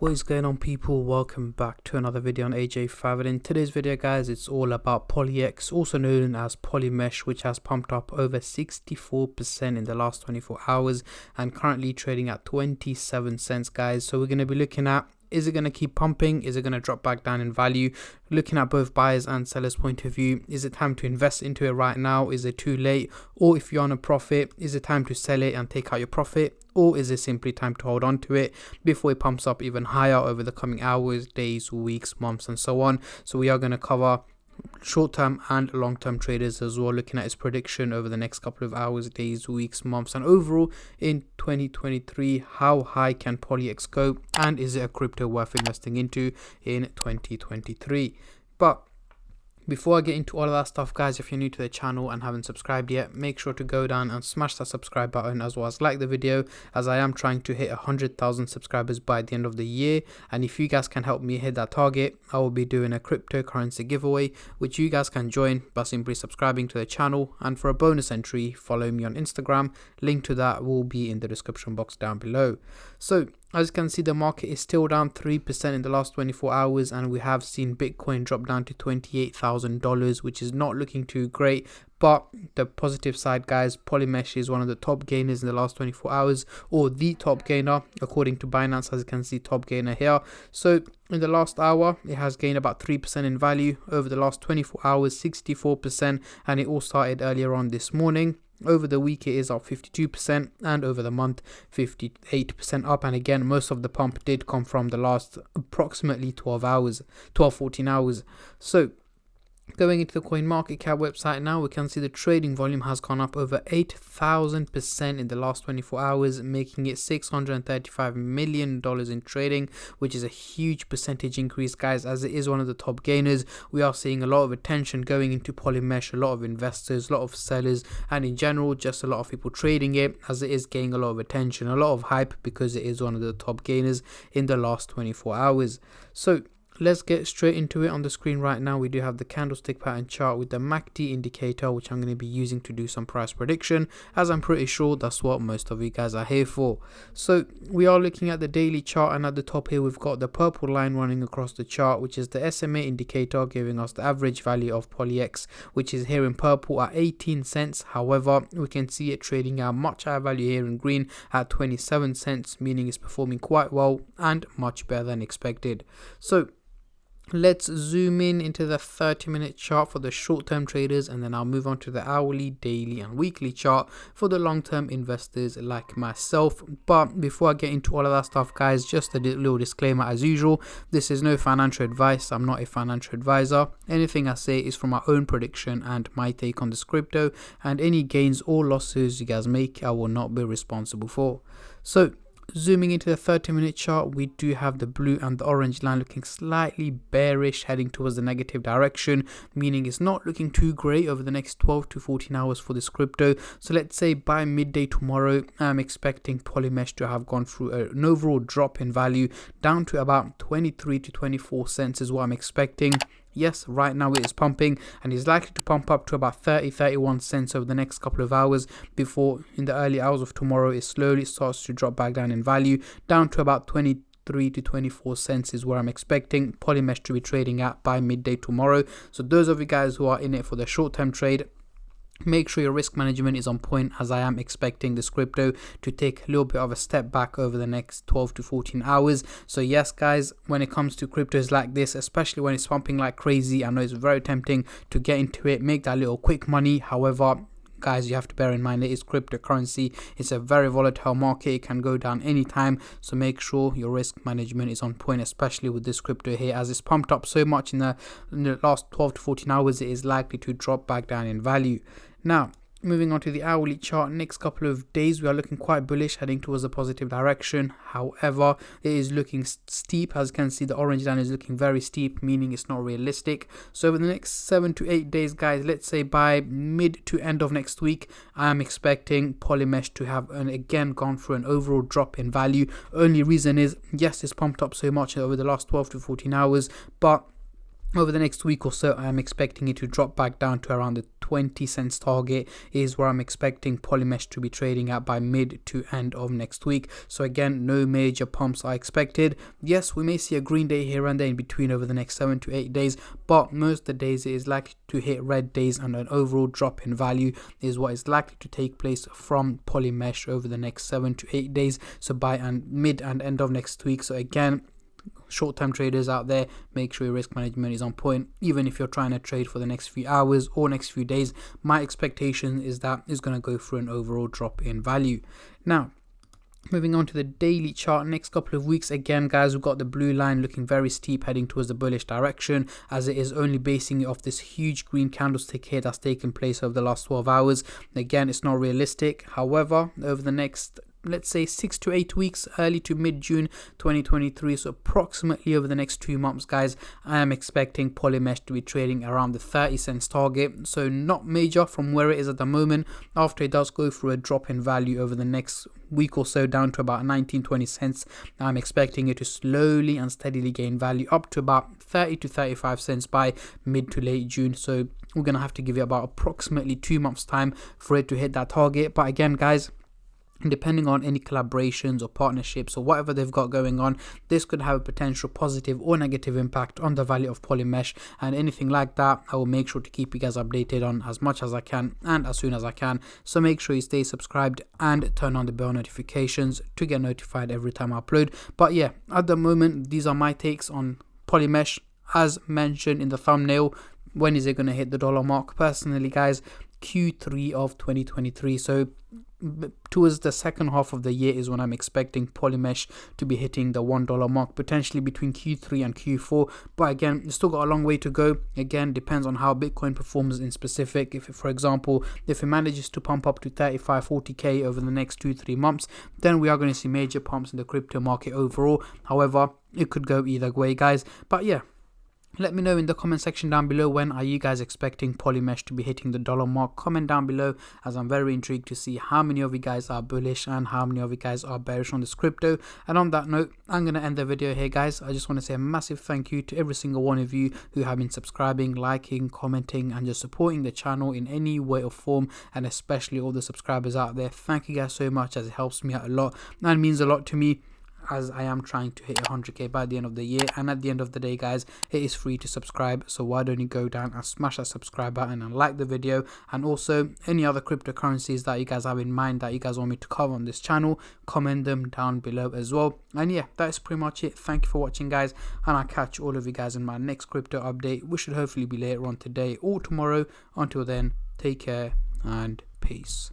What is going on, people? Welcome back to another video on AJ5, and in today's video guys, it's all about Polyx, also known as Polymesh, which has pumped up over 64% in the last 24 hours and currently trading at 27 cents guys. So we're going to be looking at, is it going to keep pumping? Is it going to drop back down in value? Looking at both buyers and sellers point of view, is it time to invest into it right now? Is it too late? Or if you're on a profit, is it time to sell it and take out your profit? Or is it simply time to hold on to it before it pumps up even higher over the coming hours, days, weeks, months, and so on? So we are going to cover short-term and long-term traders as well, looking at its prediction over the next couple of hours, days, weeks, months, and overall in 2023, how high can Polyx go, and is it a crypto worth investing into in 2023? But before I get into all of that stuff guys, if you're new to the channel and haven't subscribed yet, make sure to go down and smash that subscribe button, as well as like the video, as I am trying to hit 100,000 subscribers by the end of the year. And if you guys can help me hit that target, I will be doing a cryptocurrency giveaway, which you guys can join by simply subscribing to the channel. And for a bonus entry, follow me on Instagram. Link to that will be in the description box down below. So as you can see, the market is still down 3% in the last 24 hours, and we have seen Bitcoin drop down to $28,000, which is not looking too great. But the positive side guys, Polymesh is one of the top gainers in the last 24 hours, or the top gainer according to Binance, as you can see, top gainer here. So in the last hour, it has gained about 3% in value. Over the last 24 hours, 64%, and it all started earlier on this morning. Over the week it is up 52%, and over the month 58% up. And again, most of the pump did come from the last approximately 14 hours. So going into the CoinMarketCap website now, we can see the trading volume has gone up over 8,000% in the last 24 hours, making it $635 million in trading, which is a huge percentage increase guys, as it is one of the top gainers. We are seeing a lot of attention going into Polymesh, a lot of investors, a lot of sellers, and in general just a lot of people trading it, as it is gaining a lot of attention, a lot of hype, because it is one of the top gainers in the last 24 hours. So let's get straight into it. On the screen right now, we do have the candlestick pattern chart with the MACD indicator, which I'm going to be using to do some price prediction, as I'm pretty sure that's what most of you guys are here for. So we are looking at the daily chart, and at the top here we've got the purple line running across the chart, which is the SMA indicator, giving us the average value of Polyx, which is here in purple at 18 cents. However, we can see it trading at much higher value here in green at 27 cents, meaning it's performing quite well and much better than expected. So let's zoom in into the 30-minute chart for the short-term traders, and then I'll move on to the hourly, daily, and weekly chart for the long-term investors like myself. But before I get into all of that stuff guys, just a little disclaimer as usual, this is no financial advice. I'm not a financial advisor. Anything I say is from my own prediction and my take on this crypto, and any gains or losses you guys make, I will not be responsible for. So zooming into the 30-minute chart, we do have the blue and the orange line looking slightly bearish, heading towards the negative direction, meaning it's not looking too great over the next 12 to 14 hours for this crypto. So let's say by midday tomorrow, I'm expecting Polymesh to have gone through an overall drop in value down to about 23 to 24 cents is what I'm expecting. Yes, right now it is pumping, and is likely to pump up to about 30-31 cents over the next couple of hours, before in the early hours of tomorrow it slowly starts to drop back down in value, down to about 23 to 24 cents is where I'm expecting Polymesh to be trading at by midday tomorrow. So those of you guys who are in it for the short-term trade, make sure your risk management is on point, as I am expecting this crypto to take a little bit of a step back over the next 12 to 14 hours. So yes guys, when it comes to cryptos like this, especially when it's pumping like crazy, I know it's very tempting to get into it, make that little quick money. However guys, you have to bear in mind it is cryptocurrency. It's a very volatile market. It can go down anytime, so make sure your risk management is on point, especially with this crypto here, as it's pumped up so much in the last 12 to 14 hours. It is likely to drop back down in value. Now moving on to the hourly chart, next couple of days we are looking quite bullish, heading towards a positive direction. However, it is looking steep. As you can see, the orange line is looking very steep, meaning it's not realistic. So over the next 7 to 8 days guys, let's say by mid to end of next week, I am expecting Polymesh to have again gone through an overall drop in value. Only reason is, yes, it's pumped up so much over the last 12 to 14 hours, but over the next week or so, I am expecting it to drop back down to around the 20 cents target is where I'm expecting Polymesh to be trading at by mid to end of next week. So again, no major pumps are expected. Yes, we may see a green day here and there in between over the next 7 to 8 days, but most of the days it is likely to hit red days, and an overall drop in value is what is likely to take place from Polymesh over the next 7 to 8 days. So by mid and end of next week. So again, short-term traders out there, make sure your risk management is on point. Even if you're trying to trade for the next few hours or next few days, my expectation is that it's going to go through an overall drop in value. Now, moving on to the daily chart, next couple of weeks, again guys, we've got the blue line looking very steep, heading towards the bullish direction, as it is only basing it off this huge green candlestick here that's taken place over the last 12 hours. Again, it's not realistic. However, over the next, let's say 6 to 8 weeks, early to mid-June 2023, so approximately over the next 2 months guys, I am expecting Polymesh to be trading around the 30 cents target. So not major from where it is at the moment. After it does go through a drop in value over the next week or so down to about 19-20 cents, I'm expecting it to slowly and steadily gain value up to about 30 to 35 cents by mid to late June. So we're gonna have to give it about approximately 2 months time for it to hit that target. But again guys, depending on any collaborations or partnerships or whatever they've got going on, this could have a potential positive or negative impact on the value of Polymesh, and anything like that I will make sure to keep you guys updated on as much as I can and as soon as I can. So make sure you stay subscribed and turn on the bell notifications to get notified every time I upload. But yeah, at the moment, these are my takes on Polymesh. As mentioned in the thumbnail, when is it going to hit the dollar mark? Personally guys, Q3 of 2023. So towards the second half of the year is when I'm expecting Polymesh to be hitting the $1 mark, potentially between Q3 and Q4. But again, it's still got a long way to go. Again, depends on how Bitcoin performs in specific. If, for example, if it manages to pump up to 35-40k over the next 2-3 months, then we are going to see major pumps in the crypto market overall. However, it could go either way guys. But yeah, let me know in the comment section down below, when are you guys expecting Polymesh to be hitting the dollar mark? Comment down below, as I'm very intrigued to see how many of you guys are bullish and how many of you guys are bearish on this crypto. And on that note, I'm going to end the video here guys. I just want to say a massive thank you to every single one of you who have been subscribing, liking, commenting and just supporting the channel in any way or form, and especially all the subscribers out there. Thank you guys so much, as it helps me out a lot and means a lot to me, as I am trying to hit 100k by the end of the year. And at the end of the day guys, it is free to subscribe, so why don't you go down and smash that subscribe button and like the video. And also any other cryptocurrencies that you guys have in mind that you guys want me to cover on this channel, comment them down below as well. And yeah, that is pretty much it. Thank you for watching guys, and I'll catch all of you guys in my next crypto update, which should hopefully be later on today or tomorrow. Until then, take care and peace.